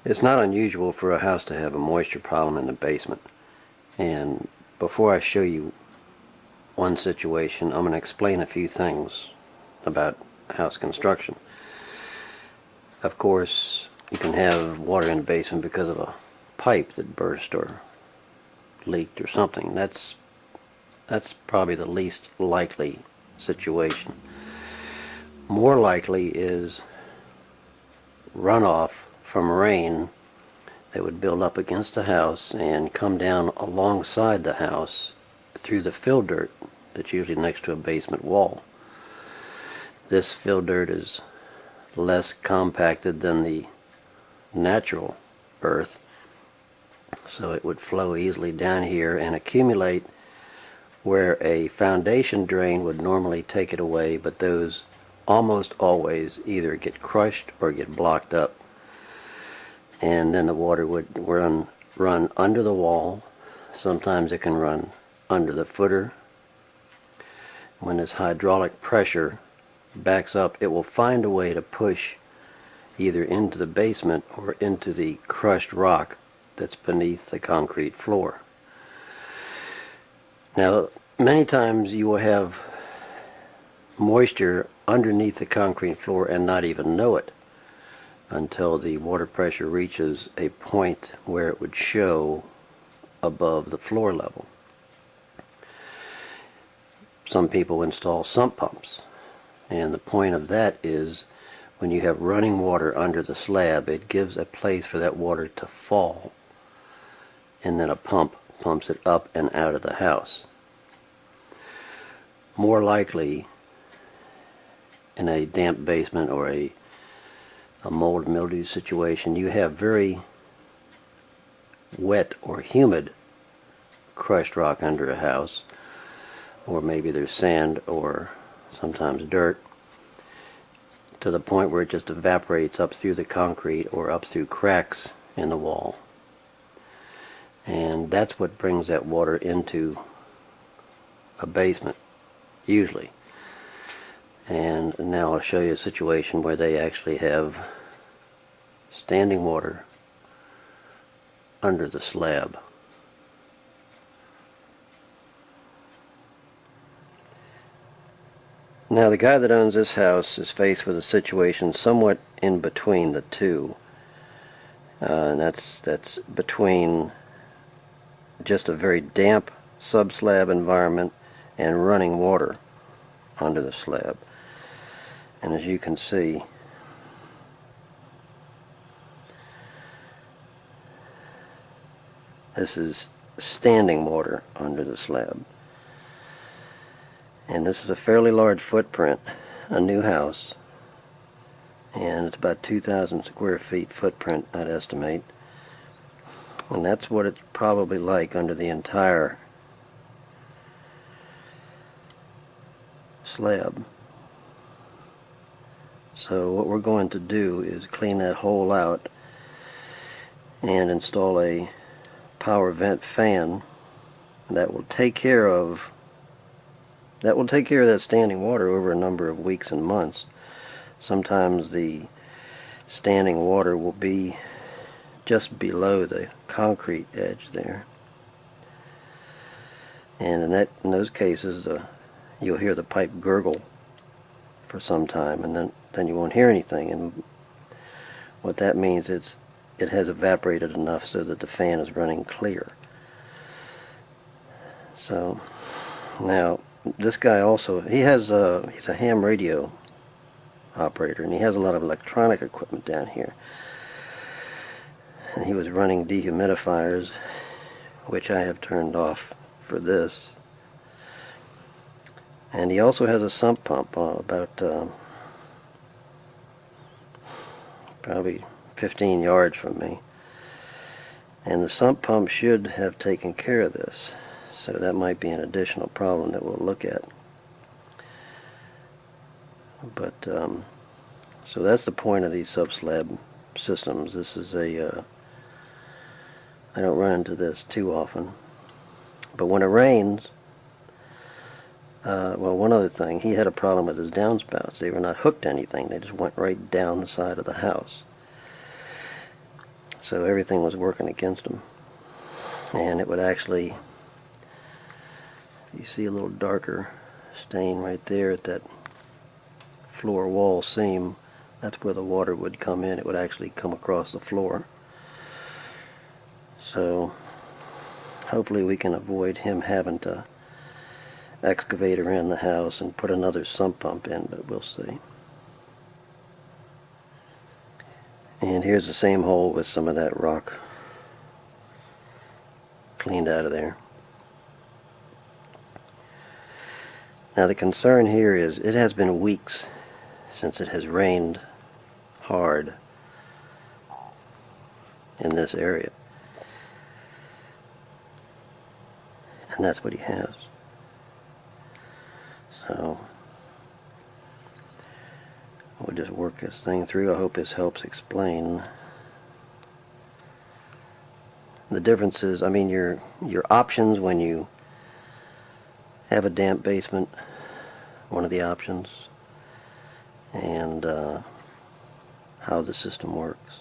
It's not unusual for a house to have a moisture problem in the basement. And before I show you one situation, I'm going to explain a few things about house construction. Of course, you can have water in the basement because of a pipe that burst or leaked or something. That's probably the least likely situation. More likely is runoff from rain that would build up against the house and come down alongside the house through the fill dirt that's usually next to a basement wall. This fill dirt is less compacted than the natural earth, so it would flow easily down here and accumulate where a foundation drain would normally take it away, but those almost always either get crushed or get blocked up. And then the water would run under the wall. Sometimes it can run under the footer. When this hydraulic pressure backs up, it will find a way to push either into the basement or into the crushed rock that's beneath the concrete floor. Now, many times you will have moisture underneath the concrete floor and not even know it until the water pressure reaches a point where it would show above the floor level. Some people install sump pumps, and the point of that is when you have running water under the slab, it gives a place for that water to fall, and then a pump pumps it up and out of the house. More likely, in a damp basement or a mold mildew situation, you have very wet or humid crushed rock under a house, or maybe there's sand or sometimes dirt, to the point where it just evaporates up through the concrete or up through cracks in the wall. And that's what brings that water into a basement, usually. And now I'll show you a situation where they actually have standing water under the slab. Now the guy that owns this house is faced with a situation somewhat in between the two. And that's between just a very damp subslab environment and running water under the slab. And as you can see, this is standing water under the slab. And this is a fairly large footprint, a new house, and it's about 2,000 square feet footprint, I'd estimate. And that's what it's probably like under the entire slab. So what we're going to do is clean that hole out and install a power vent fan that will take care of that standing water over a number of weeks and months. Sometimes the standing water will be just below the concrete edge there, and in those cases you'll hear the pipe gurgle for some time, and then you won't hear anything, and what that means is it has evaporated enough so that the fan is running clear. So now this guy also, he's a ham radio operator, and he has a lot of electronic equipment down here. And he was running dehumidifiers, which I have turned off for this. And he also has a sump pump about probably 15 yards from me. And the sump pump should have taken care of this. So that might be an additional problem that we'll look at. But so that's the point of these subslab systems. This is I don't run into this too often, but when it rains, well, one other thing, he had a problem with his downspouts. They were not hooked to anything. They just went right down the side of the house. So everything was working against him. And it would actually, you see a little darker stain right there at that floor wall seam. That's where the water would come in. It would actually come across the floor. So hopefully we can avoid him having to excavate around the house and put another sump pump in, but we'll see. And here's the same hole with some of that rock cleaned out of there. Now the concern here is it has been weeks since it has rained hard in this area. And that's what he has. So we'll just work this thing through. I hope this helps explain the differences. I mean, your options when you have a damp basement, one of the options, and how the system works.